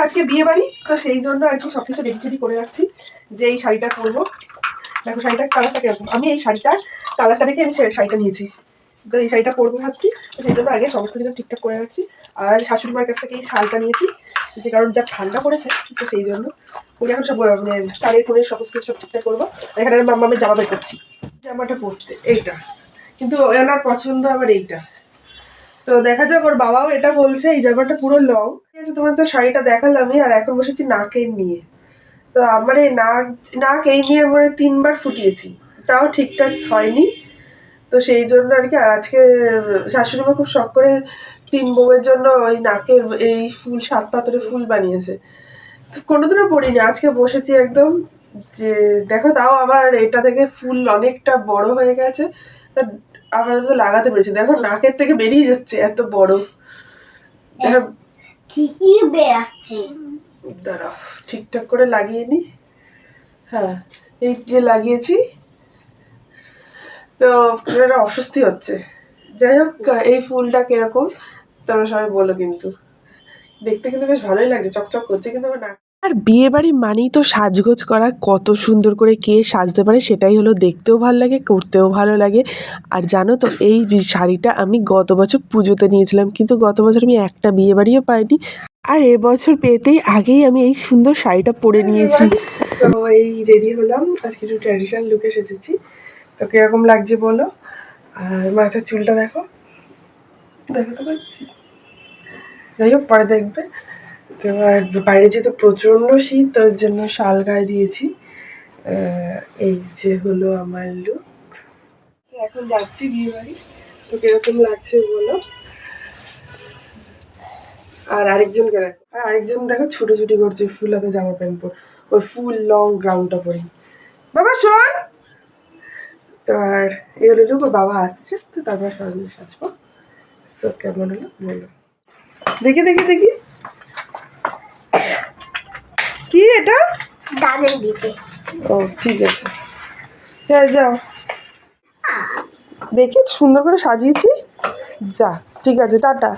আজকে বিয়ে বাড়ি, তো সেই জন্য আর কি সবকিছু রেডি করে রাখছি যে এই শাড়িটা পরবো। দেখো শাড়িটার কালারটা কিরকম, আমি এই শাড়িটার কালারটা দেখে আমি শাড়িটা নিয়েছি, তো এই শাড়িটা পরবো ভাবছি, তো সেই জন্য আগে সমস্ত কিছু ঠিকঠাক করে রাখছি। আর শাশুড়ি মার কাছ থেকে এই শালটা নিয়েছি, যে কারণ যা ঠান্ডা পড়েছে, তো সেই জন্য ওই এখন সব মানে শাড়ির ফোনের সমস্ত সব ঠিকঠাক করবো। এখানে মাম্মামের জামা বের করছি, জামাটা পরতে এইটা, কিন্তু ওনার পছন্দ আবার এইটা। তো দেখা যাক, ওর বাবাও এটা বলছে এই জামাটা পুরো লং। ঠিক আছে, তোমার তো শাড়িটা দেখালামই, আর এখন বসেছি নাকের নিয়ে। তো আমার এই নাক এই নিয়ে আমরা 3বার ফুটিয়েছি, তাও ঠিকঠাক হয়নি। তো সেই জন্য আর কি আজকে শাশুড়ি মা খুব শখ করে 3 বউয়ের জন্য ওই নাকের এই ফুল 7 পাথরের ফুল বানিয়েছে। তো কোনোদিনও পড়িনি, আজকে বসেছি একদম, যে দেখো তাও আবার এটা থেকে ফুল অনেকটা বড় হয়ে গেছে। আবার তো লাগাতে পেরেছি, দেখো নাকের থেকে বেরিয়ে যাচ্ছে এত বড়। ঠিকই বেরাচ্ছে, দাঁড়াও ঠিকঠাক করে লাগিয়ে নি। হ্যাঁ, এই যে লাগিয়েছি, তো একটা অস্বস্তি হচ্ছে। যাই হোক, এই ফুলটা কিরকম তোমরা সবাই বলো, কিন্তু দেখতে কিন্তু বেশ ভালোই লাগছে, চকচক করছে, কিন্তু আমার না। আর বিয়ে বাড়ি মানেই তো সাজগোজ করা, কত সুন্দর করে কে সাজতে পারে সেটাই হলো দেখতেও ভালো লাগে, করতেও ভালো লাগে। আর জানো তো এই শাড়িটা আমি গত বছর পুজোতে নিয়েছিলাম, কিন্তু গত বছর আমি একটা বিয়ে বাড়িও পাইনি, আর এবছর পেতেই আগেই আমি এই সুন্দর শাড়িটা পরে নিয়েছি। তো এই রেডি হলাম, আজকে একটু ট্র্যাডিশনাল লুকে সেজেছি, তো কিরকম লাগছে বলো। আর মাথার চুলটা দেখো, দেখাতে পারছি, যাই হোক পরে দেখবে। তো আর বাইরে যেহেতু প্রচণ্ড শীত, তার জন্য শাল গায়ে দিয়েছি। এই যে হলো আমার লুক। এখন যাচ্ছি বিয়ে বাড়ি, তো কিরকম লাগছে বলো। আর আরেকজনকে দেখো, আর আরেকজন দেখো ছুটোছুটি করছে ফুল হাতে জামা প্যান্ট পরে, ওই ফুল লং গ্রাউন্ডটা পরে। বাবা শোন, তো আর এই হলো লুক, ওর বাবা আসছে, তো তারপর সবাই সাজবো। সো কেমন হলো বলো, দেখি দেখি দেখি কি এটা দাদা দিতে। ও ঠিক আছে, হ্যাঁ যাও, দেখি সুন্দর করে সাজিয়েছি, যা ঠিক আছে, টাটা,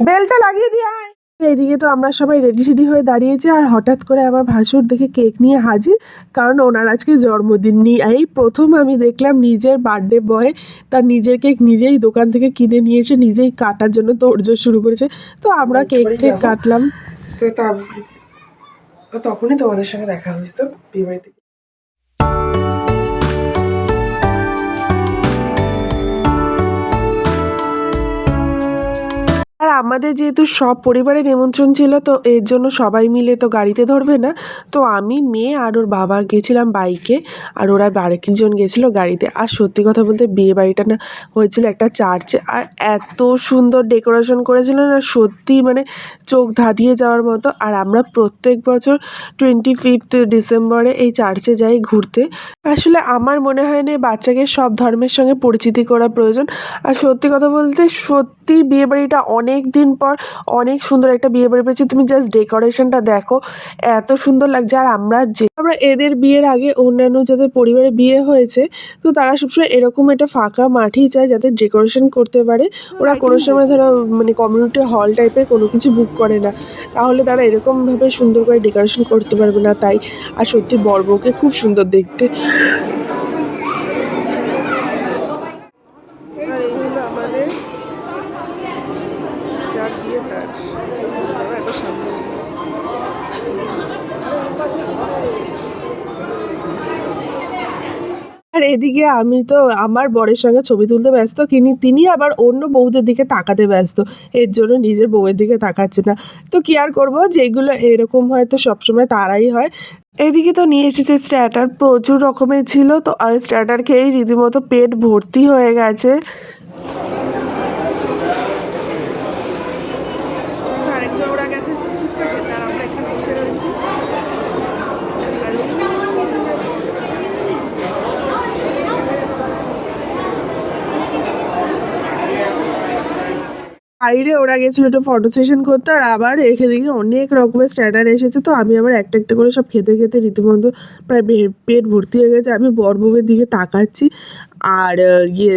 বেলটা লাগিয়ে দিয়ে আয়। এইদিকে তো আমরা সবাই রেডি হয়ে দাঁড়িয়েছি, আর হঠাৎ করে আমার ভাসুর দেখে কেক নিয়ে হাজির, কারণ ওনার আজকে জন্মদিন। এই প্রথম আমি দেখলাম নিজের বার্থডে বয় তার নিজের কেক নিজেই দোকান থেকে কিনে নিয়েছে, নিজেই কাটার জন্য তোড়জোড় শুরু করেছে। তো আমরা কেক কাটলাম, তো তখনই তোমাদের সঙ্গে দেখা হয়েছে বিয়ে বাড়িতে। আর আমাদের যেহেতু সব পরিবারের নিমন্ত্রণ ছিল, তো এর জন্য সবাই মিলে তো গাড়িতে ধরবে না, তো আমি, মেয়ে আর ওর বাবা গেছিলাম বাইকে, আর ওরা বাড়িজন গেছিলো গাড়িতে। আর সত্যি কথা বলতে বিয়ে বাড়িটা না হয়েছিল একটা চার্চে, আর এত সুন্দর ডেকোরেশন করেছিল না, সত্যি মানে চোখ ধাঁধিয়ে যাওয়ার মতো। আর আমরা প্রত্যেক বছর 25 ডিসেম্বরে এই চার্চে যাই ঘুরতে। আসলে আমার মনে হয় না বাচ্চাকে সব ধর্মের সঙ্গে পরিচিতি করা প্রয়োজন। আর সত্যি কথা বলতে সত্যি বিয়েবাড়িটা অনেক দিন পর অনেক সুন্দর একটা বিয়ে বাড়ি পেয়েছি। তুমি জাস্ট ডেকোরেশনটা দেখো, এত সুন্দর লাগছে। আর আমরা এদের বিয়ের আগে অন্যান্য যাদের পরিবারে বিয়ে হয়েছে, তো তারা সবসময় এরকম একটা ফাঁকা মাঠই চায় যাতে ডেকোরেশন করতে পারে। ওরা কোনো সময় ধরো মানে কমিউনিটি হল টাইপের কোনো কিছু বুক করে না, তাহলে তারা এরকমভাবে সুন্দর করে ডেকোরেশন করতে পারবে না। তাই আর সত্যি বর বউকে খুব সুন্দর দেখতে। আর এই হলো আমাদের যার বিয়ে তার এত সামনে। আর এদিকে আমি তো আমার বরের সঙ্গে ছবি তুলতে ব্যস্ত, তিনি আবার অন্য বউদের দিকে তাকাতে ব্যস্ত, এর জন্য নিজের বউয়ের দিকে তাকাচ্ছে না। তো কি আর করবো, যেগুলো এরকম হয় তো সবসময় তারাই হয়। এদিকে তো নিয়ে এসেছে স্টার্টার, প্রচুর রকমের ছিল, তো স্টার্টার খেয়েই রীতিমতো পেট ভর্তি হয়ে গেছে। আরেকজন ওরা গেছে ফুচকা খেতে, আর আমরা এখানে বসে রয়েছি। বাইরে ওরা গেছিল একটু ফটো সেশন করতে, আর আবার এখানে দিকে অনেক রকমের স্ট্যাটার এসেছে। তো আমি আবার একটা একটা করে সব খেতে খেতে রীতিমতো প্রায় পেট ভর্তি হয়ে গেছে। আমি বর বউয়ের দিকে তাকাচ্ছি, আর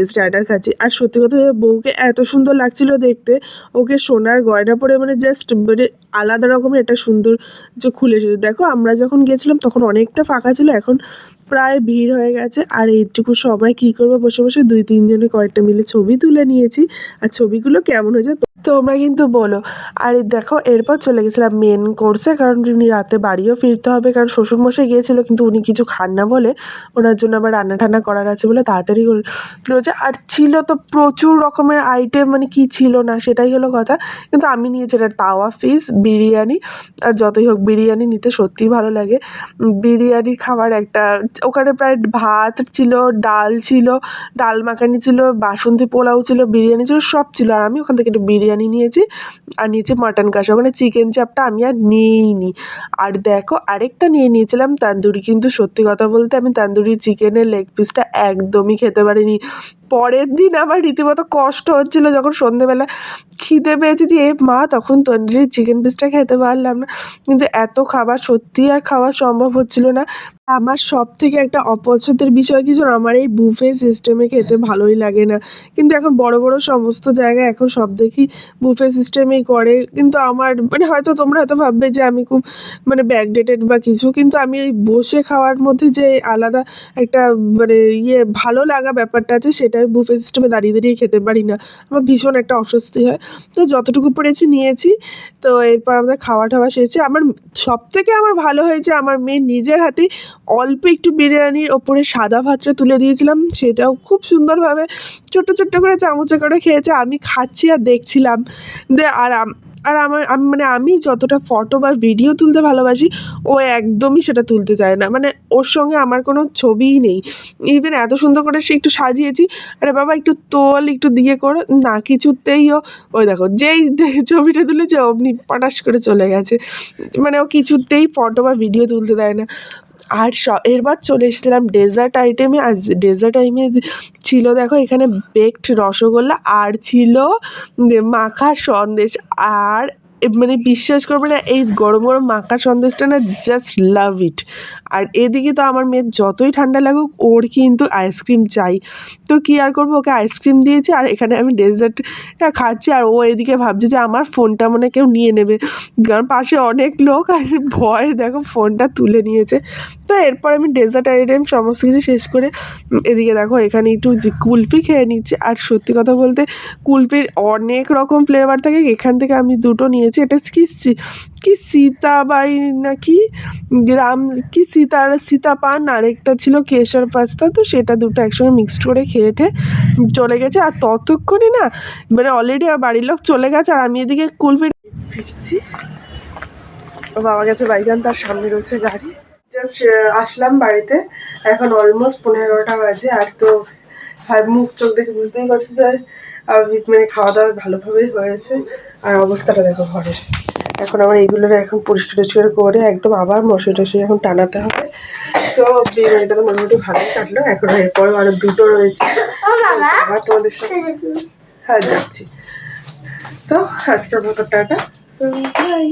স্টার্টার খাচ্ছি। আর সত্যি কথা বউকে এত সুন্দর লাগছিল দেখতে, ওকে সোনার গয়না পরে মানে জাস্ট মানে আলাদা রকমের একটা সুন্দর যে খুলে এসেছে। দেখো আমরা যখন গেছিলাম তখন অনেকটা ফাঁকা ছিল, এখন প্রায় ভিড় হয়ে গেছে। আর এইটুকু সময় কী করবো, বসে বসে 2-3 জনে কয়েকটা মিলে ছবি তুলে নিয়েছি। আর ছবিগুলো কেমন হয়েছে তোমরা কিন্তু বলো। আর এই দেখো এরপর চলে গেছিলাম মেন কোর্সে, কারণ উনি রাতে বাড়িও ফিরতে হবে, কারণ শ্বশুরমশাই গিয়েছিল কিন্তু উনি কিছু খান না বলে ওনার জন্য আবার রান্না টান্না করার আছে বলে তাড়াতাড়ি রয়েছে। আর ছিল তো প্রচুর রকমের আইটেম, মানে কি ছিল না সেটাই হলো কথা। কিন্তু আমি নিয়েছি এটা তাওয়া ফিশ বিরিয়ানি। আর যতই হোক বিরিয়ানি নিতে সত্যিই ভালো লাগে। বিরিয়ানি খাবার একটা ওখানে প্রায় ভাত ছিল, ডাল ছিল, ডাল মাখানি ছিল, বাসন্তী পোলাও ছিল, বিরিয়ানি ছিল, সব ছিল। আর আমি ওখান থেকে একটু বিরিয়ানি নিয়েছি আর নিয়েছি মাটন কষা। ওখানে চিকেন চাপটা আমি আর নিইনি। আর দেখো আরেকটা নিয়ে নিয়েছিলাম তান্দুরি, কিন্তু সত্যি কথা বলতে আমি তান্দুরি চিকেনের লেগ পিসটা একদমই খেতে পারিনি। পরের দিন আমার রীতিমতো কষ্ট হচ্ছিল যখন সন্ধেবেলা খিদে পেয়েছি যে মা, তখন তন্দুরি চিকেন পিসটা খেতে পারলাম না। কিন্তু এত খাবার সত্যিই আর খাওয়া সম্ভব হচ্ছিল না। আমার সবথেকে একটা অপছন্দের বিষয় কি জানো, আমার এই বুফে সিস্টেমে খেতে ভালোই লাগে না। কিন্তু এখন বড় বড় সমস্ত জায়গায় এখন সব দেখি বুফে সিস্টেমেই করে। কিন্তু আমার মানে হয়তো তোমরা হয়তো ভাববে যে আমি খুব মানে ব্যাকডেটেড বা কিছু, কিন্তু আমি এই বসে খাওয়ার মধ্যে যে আলাদা একটা মানে ভালো লাগা ব্যাপারটা আছে, সেটা আমি বুফে সিস্টেমে দাঁড়িয়ে দাঁড়িয়ে খেতে পারি না। আমার ভীষণ একটা অস্বস্তি হয়। তো যতটুকু পেরেছি নিয়েছি। তো এরপর আমাদের খাওয়া টাওয়া শেষে আমার সবথেকে আমার ভালো হয়েছে, আমার মেয়ে নিজের হাতেই অল্প একটু বিরিয়ানির ওপরে সাদা ভাতটা তুলে দিয়েছিলাম, সেটাও খুব সুন্দরভাবে ছোট্ট ছোট্ট করে চামচে করে খেয়েছে। আমি খাচ্ছি আর দেখছিলাম। আর আমি মানে আমি যতটা ফটো বা ভিডিও তুলতে ভালোবাসি, ও একদমই সেটা তুলতে চায় না। মানে ওর সঙ্গে আমার কোনো ছবিই নেই। ইভেন এত সুন্দর করে সে একটু সাজিয়েছি, আরে বাবা একটু তোল, একটু দিয়ে করো না, কিছুতেই ও ওই দেখো যেই ছবিটা তুলেছে অমনি পটাশ করে চলে গেছে। মানে ও কিছুতেই ফটো বা ভিডিও তুলতে দেয় না। আর এরপর চলে এসেছিলাম ডেজার্ট আইটেমে। আর ডেজার্ট আইটেমে ছিল দেখো এখানে বেকড রসগোল্লা আর ছিল মাখা সন্দেশ। আর মানে বিশ্বাস করবে না, এই গরম গরম মাখা সন্দেশটা না জাস্ট লাভ ইট। আর এদিকে তো আমার মেয়ের যতই ঠান্ডা লাগুক ওর কিন্তু আইসক্রিম চাই। তো কী আর করবো, ওকে আইসক্রিম দিয়েছি আর এখানে আমি ডেজার্টটা খাচ্ছি। আর ও এদিকে ভাবছে যে আমার ফোনটা মনে কেউ নিয়ে নেবে, কারণ পাশে অনেক লোক আর ভয় দেখো ফোনটা তুলে নিয়েছে। তো এরপর আমি ডেজার্ট আইটেম সমস্ত কিছু শেষ করে এদিকে দেখো এখানে একটু কুলফি খেয়ে নিচ্ছি। আর সত্যি কথা বলতে কুলফির অনেক রকম ফ্লেভার থাকে, এখান থেকে আমি দুটো নিয়েছি। এটা কি সীতাবাই নাকি গ্রাম কি সীতাপান, আরেকটা ছিল কেশর পাস্তা। তো সেটা দুটো একসঙ্গে মিক্সড করে খেয়ে চলে গেছে। আর ততক্ষণে না মানে অলরেডি আর বাড়ির লোক চলে গেছে আর আমি এদিকে কুলফি ফিরছি। ও বাবা গেছে বাইগান, তার সামনে রয়েছে গাড়ি। জাস্ট আসলাম বাড়িতে, এখন অলমোস্ট 11টা বাজে। আর তো মুখ চোখ দেখে বুঝতেই পারছি যে মানে খাওয়া দাওয়া ভালোভাবেই হয়েছে। আর অবস্থাটা দেখো ঘরের। এখন আমার এইগুলোর এখন পরিষ্কার টরিষ্কার করে একদম আবার মশারি টশারি এখন টানাতে হবে। তো এটা তো মোটামুটি ভালোই কাটলো। এখন এরপরেও আরো দুটো রয়েছে, আবার তোমাদের সাথে হ্যাঁ যাচ্ছি। তো আজকের মতো টাটা, বাই।